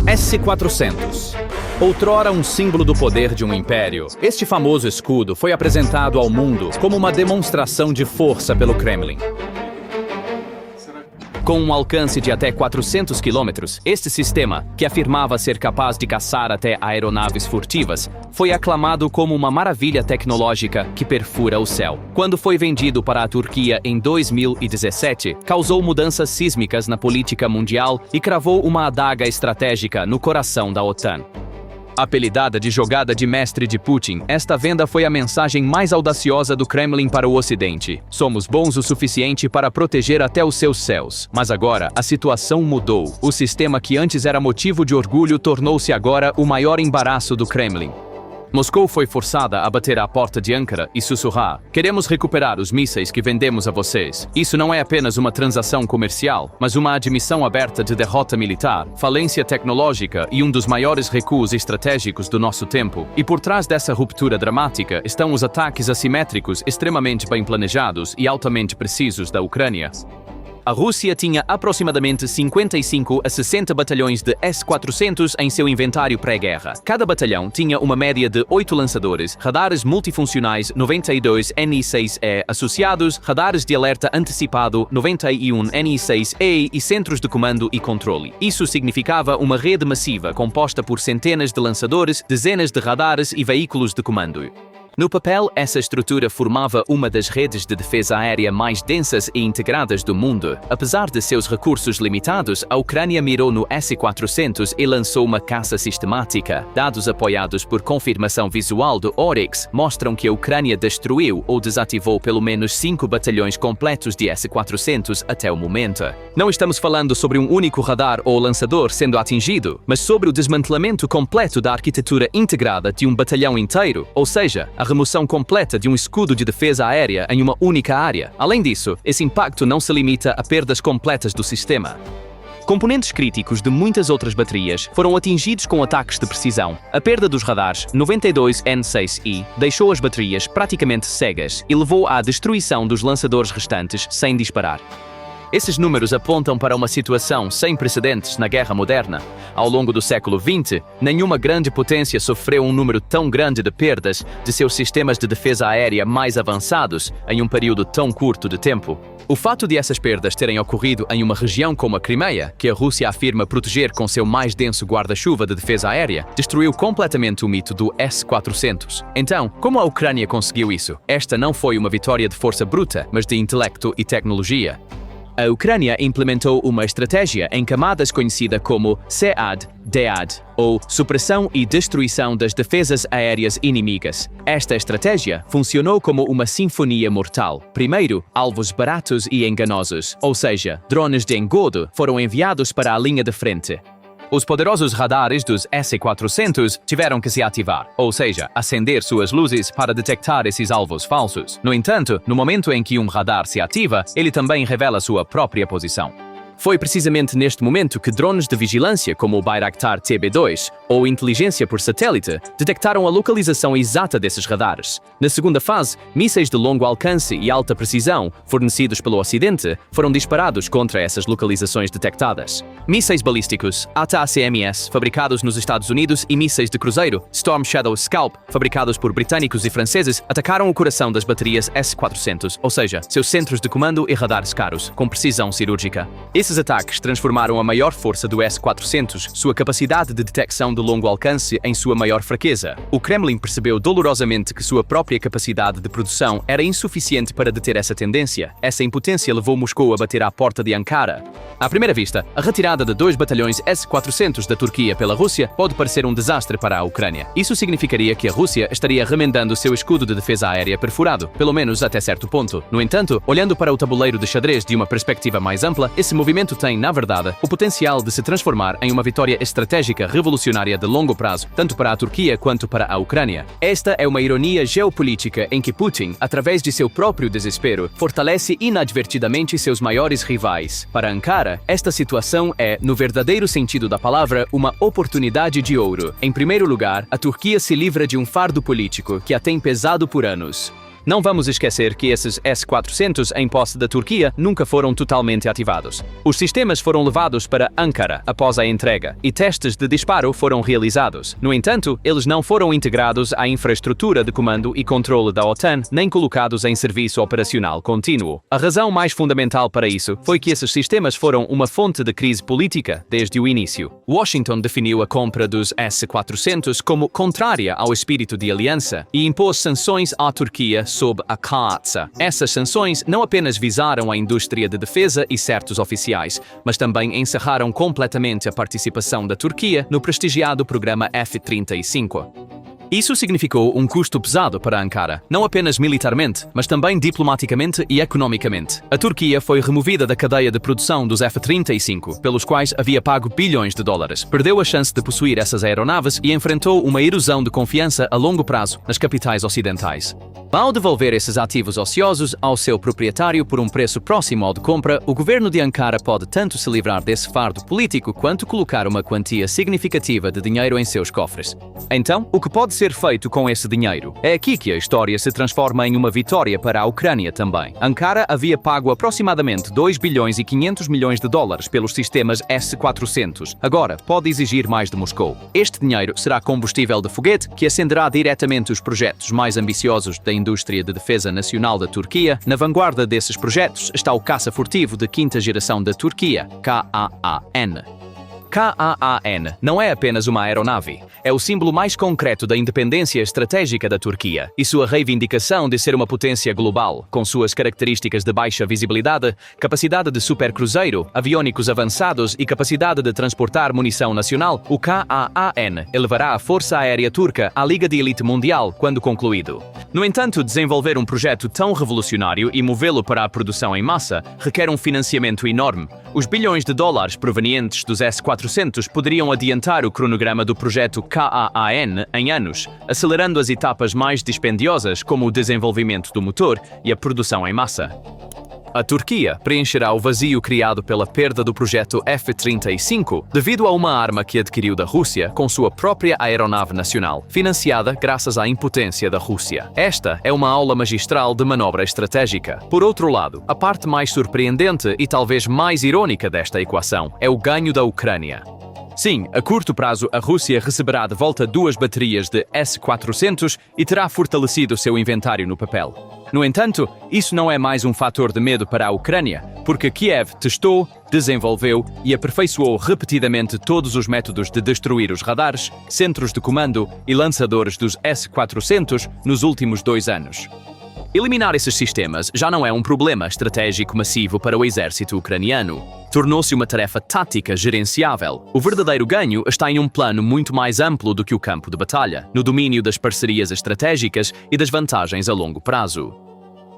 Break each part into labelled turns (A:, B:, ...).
A: S-400. Outrora um símbolo do poder de um império, este famoso escudo foi apresentado ao mundo como uma demonstração de força pelo Kremlin. Com um alcance de até 400 quilômetros, este sistema, que afirmava ser capaz de caçar até aeronaves furtivas, foi aclamado como uma maravilha tecnológica que perfura o céu. Quando foi vendido para a Turquia em 2017, causou mudanças sísmicas na política mundial e cravou uma adaga estratégica no coração da OTAN. Apelidada de jogada de mestre de Putin, esta venda foi a mensagem mais audaciosa do Kremlin para o Ocidente. Somos bons o suficiente para proteger até os seus céus. Mas agora, a situação mudou. O sistema que antes era motivo de orgulho tornou-se agora o maior embaraço do Kremlin. Moscou foi forçada a bater à porta de Ankara e sussurrar: queremos recuperar os mísseis que vendemos a vocês. Isso não é apenas uma transação comercial, mas uma admissão aberta de derrota militar, falência tecnológica e um dos maiores recuos estratégicos do nosso tempo. E por trás dessa ruptura dramática estão os ataques assimétricos extremamente bem planejados e altamente precisos da Ucrânia. A Rússia tinha aproximadamente 55 a 60 batalhões de S-400 em seu inventário pré-guerra. Cada batalhão tinha uma média de 8 lançadores, radares multifuncionais 92 NI-6E associados, radares de alerta antecipado 91 NI-6E e centros de comando e controle. Isso significava uma rede massiva composta por centenas de lançadores, dezenas de radares e veículos de comando. No papel, essa estrutura formava uma das redes de defesa aérea mais densas e integradas do mundo. Apesar de seus recursos limitados, a Ucrânia mirou no S-400 e lançou uma caça sistemática. Dados apoiados por confirmação visual do Oryx mostram que a Ucrânia destruiu ou desativou pelo menos 5 batalhões completos de S-400 até o momento. Não estamos falando sobre um único radar ou lançador sendo atingido, mas sobre o desmantelamento completo da arquitetura integrada de um batalhão inteiro, ou seja, a remoção completa de um escudo de defesa aérea em uma única área. Além disso, esse impacto não se limita a perdas completas do sistema. Componentes críticos de muitas outras baterias foram atingidos com ataques de precisão. A perda dos radares 92 N6I deixou as baterias praticamente cegas e levou à destruição dos lançadores restantes sem disparar. Esses números apontam para uma situação sem precedentes na guerra moderna. Ao longo do século XX, nenhuma grande potência sofreu um número tão grande de perdas de seus sistemas de defesa aérea mais avançados em um período tão curto de tempo. O fato de essas perdas terem ocorrido em uma região como a Crimeia, que a Rússia afirma proteger com seu mais denso guarda-chuva de defesa aérea, destruiu completamente o mito do S-400. Então, como a Ucrânia conseguiu isso? Esta não foi uma vitória de força bruta, mas de intelecto e tecnologia. A Ucrânia implementou uma estratégia em camadas conhecida como SEAD-DEAD, ou Supressão e Destruição das Defesas Aéreas Inimigas. Esta estratégia funcionou como uma sinfonia mortal. Primeiro, alvos baratos e enganosos, ou seja, drones de engodo, foram enviados para a linha de frente. Os poderosos radares dos S-400 tiveram que se ativar, ou seja, acender suas luzes para detectar esses alvos falsos. No entanto, no momento em que um radar se ativa, ele também revela sua própria posição. Foi precisamente neste momento que drones de vigilância como o Bayraktar TB2 ou inteligência por satélite detectaram a localização exata desses radares. Na segunda fase, mísseis de longo alcance e alta precisão, fornecidos pelo Ocidente, foram disparados contra essas localizações detectadas. Mísseis balísticos ATACMS, fabricados nos Estados Unidos, e mísseis de cruzeiro Storm Shadow Scalp, fabricados por britânicos e franceses, atacaram o coração das baterias S-400, ou seja, seus centros de comando e radares caros, com precisão cirúrgica. Esses ataques transformaram a maior força do S-400, sua capacidade de detecção de longo alcance, em sua maior fraqueza. O Kremlin percebeu dolorosamente que sua própria capacidade de produção era insuficiente para deter essa tendência. Essa impotência levou Moscou a bater à porta de Ankara. À primeira vista, a retirada de 2 batalhões S-400 da Turquia pela Rússia pode parecer um desastre para a Ucrânia. Isso significaria que a Rússia estaria remendando seu escudo de defesa aérea perfurado, pelo menos até certo ponto. No entanto, olhando para o tabuleiro de xadrez de uma perspectiva mais ampla, esse movimento tem, na verdade, o potencial de se transformar em uma vitória estratégica revolucionária de longo prazo, tanto para a Turquia quanto para a Ucrânia. Esta é uma ironia geopolítica em que Putin, através de seu próprio desespero, fortalece inadvertidamente seus maiores rivais. Para Ankara, esta situação é, no verdadeiro sentido da palavra, uma oportunidade de ouro. Em primeiro lugar, a Turquia se livra de um fardo político que a tem pesado por anos. Não vamos esquecer que esses S-400 em posse da Turquia nunca foram totalmente ativados. Os sistemas foram levados para Ankara após a entrega e testes de disparo foram realizados. No entanto, eles não foram integrados à infraestrutura de comando e controle da OTAN, nem colocados em serviço operacional contínuo. A razão mais fundamental para isso foi que esses sistemas foram uma fonte de crise política desde o início. Washington definiu a compra dos S-400 como contrária ao espírito de aliança e impôs sanções à Turquia sob a CAATSA. Essas sanções não apenas visaram a indústria de defesa e certos oficiais, mas também encerraram completamente a participação da Turquia no prestigiado programa F-35. Isso significou um custo pesado para Ankara, não apenas militarmente, mas também diplomaticamente e economicamente. A Turquia foi removida da cadeia de produção dos F-35, pelos quais havia pago bilhões de dólares. Perdeu a chance de possuir essas aeronaves e enfrentou uma erosão de confiança a longo prazo nas capitais ocidentais. Ao devolver esses ativos ociosos ao seu proprietário por um preço próximo ao de compra, o governo de Ankara pode tanto se livrar desse fardo político quanto colocar uma quantia significativa de dinheiro em seus cofres. Então, o que pode ser feito com esse dinheiro? É aqui que a história se transforma em uma vitória para a Ucrânia também. Ankara havia pago aproximadamente 2 bilhões e 500 milhões de dólares pelos sistemas S-400. Agora, pode exigir mais de Moscou. Este dinheiro será combustível de foguete que acenderá diretamente os projetos mais ambiciosos da indústria de defesa nacional da Turquia. Na vanguarda desses projetos está o caça furtivo de quinta geração da Turquia, Kaan. Kaan não é apenas uma aeronave, é o símbolo mais concreto da independência estratégica da Turquia e sua reivindicação de ser uma potência global, com suas características de baixa visibilidade, capacidade de supercruzeiro, aviônicos avançados e capacidade de transportar munição nacional. O Kaan elevará a Força Aérea Turca à Liga de Elite Mundial quando concluído. No entanto, desenvolver um projeto tão revolucionário e movê-lo para a produção em massa requer um financiamento enorme. Os bilhões de dólares provenientes dos S-400 poderiam adiantar o cronograma do projeto Kaan em anos, acelerando as etapas mais dispendiosas como o desenvolvimento do motor e a produção em massa. A Turquia preencherá o vazio criado pela perda do projeto F-35 devido a uma arma que adquiriu da Rússia com sua própria aeronave nacional, financiada graças à impotência da Rússia. Esta é uma aula magistral de manobra estratégica. Por outro lado, a parte mais surpreendente e talvez mais irônica desta equação é o ganho da Ucrânia. Sim, a curto prazo a Rússia receberá de volta 2 baterias de S-400 e terá fortalecido seu inventário no papel. No entanto, isso não é mais um fator de medo para a Ucrânia, porque Kiev testou, desenvolveu e aperfeiçoou repetidamente todos os métodos de destruir os radares, centros de comando e lançadores dos S-400 nos últimos 2 anos. Eliminar esses sistemas já não é um problema estratégico massivo para o exército ucraniano. Tornou-se uma tarefa tática gerenciável. O verdadeiro ganho está em um plano muito mais amplo do que o campo de batalha, no domínio das parcerias estratégicas e das vantagens a longo prazo.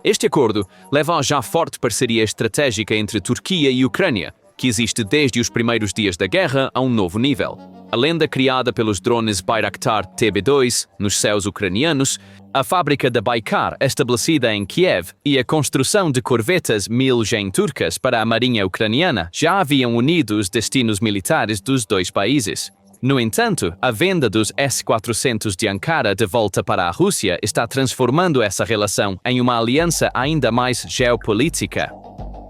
A: Este acordo leva a já forte parceria estratégica entre Turquia e Ucrânia, que existe desde os primeiros dias da guerra a um novo nível. A lenda criada pelos drones Bayraktar TB2 nos céus ucranianos, a fábrica da Baykar estabelecida em Kiev e a construção de corvetas Milgem turcas para a marinha ucraniana já haviam unido os destinos militares dos dois países. No entanto, a venda dos S-400 de Ankara de volta para a Rússia está transformando essa relação em uma aliança ainda mais geopolítica.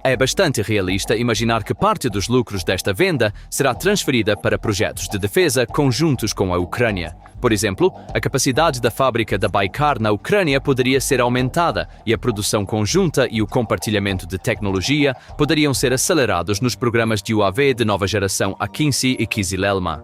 A: É bastante realista imaginar que parte dos lucros desta venda será transferida para projetos de defesa conjuntos com a Ucrânia. Por exemplo, a capacidade da fábrica da Baykar na Ucrânia poderia ser aumentada e a produção conjunta e o compartilhamento de tecnologia poderiam ser acelerados nos programas de UAV de nova geração Akinci e Kizilelma.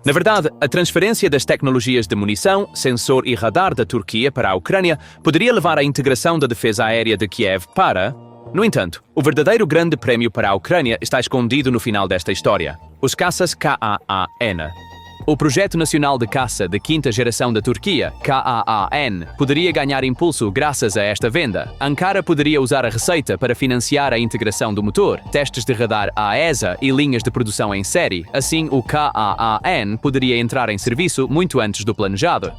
A: Na verdade, a transferência das tecnologias de munição, sensor e radar da Turquia para a Ucrânia poderia levar à integração da defesa aérea de Kiev para... No entanto, o verdadeiro grande prémio para a Ucrânia está escondido no final desta história: os caças Kaan. O projeto nacional de caça de quinta geração da Turquia, Kaan, poderia ganhar impulso graças a esta venda. Ankara poderia usar a receita para financiar a integração do motor, testes de radar AESA e linhas de produção em série. Assim, o Kaan poderia entrar em serviço muito antes do planejado.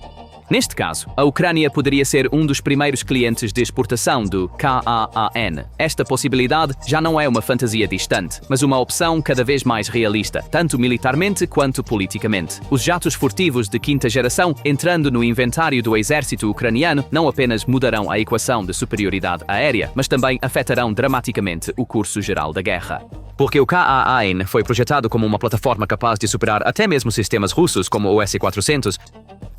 A: Neste caso, a Ucrânia poderia ser um dos primeiros clientes de exportação do KAAN. Esta possibilidade já não é uma fantasia distante, mas uma opção cada vez mais realista, tanto militarmente quanto politicamente. Os jatos furtivos de quinta geração entrando no inventário do exército ucraniano não apenas mudarão a equação de superioridade aérea, mas também afetarão dramaticamente o curso geral da guerra. Porque o KAAN foi projetado como uma plataforma capaz de superar até mesmo sistemas russos como o S-400,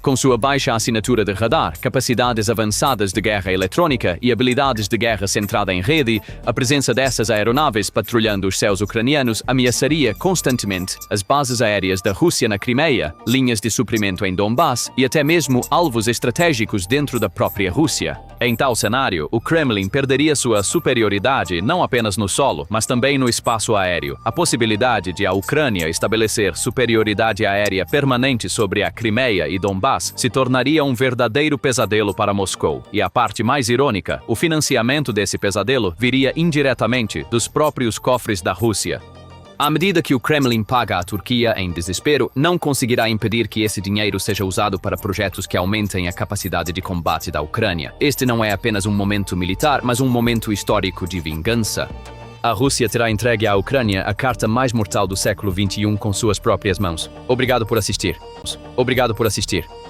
A: com sua baixa assinatura de radar, capacidades avançadas de guerra eletrônica e habilidades de guerra centrada em rede, a presença dessas aeronaves patrulhando os céus ucranianos ameaçaria constantemente as bases aéreas da Rússia na Crimeia, linhas de suprimento em Donbass e até mesmo alvos estratégicos dentro da própria Rússia. Em tal cenário, o Kremlin perderia sua superioridade não apenas no solo, mas também no espaço aéreo. A possibilidade de a Ucrânia estabelecer superioridade aérea permanente sobre a Crimeia e Donbass se tornaria um verdadeiro pesadelo para Moscou. E a parte mais irônica, o financiamento desse pesadelo viria indiretamente dos próprios cofres da Rússia. À medida que o Kremlin paga à Turquia em desespero, não conseguirá impedir que esse dinheiro seja usado para projetos que aumentem a capacidade de combate da Ucrânia. Este não é apenas um momento militar, mas um momento histórico de vingança. A Rússia terá entregue à Ucrânia a carta mais mortal do século XXI com suas próprias mãos. Obrigado por assistir.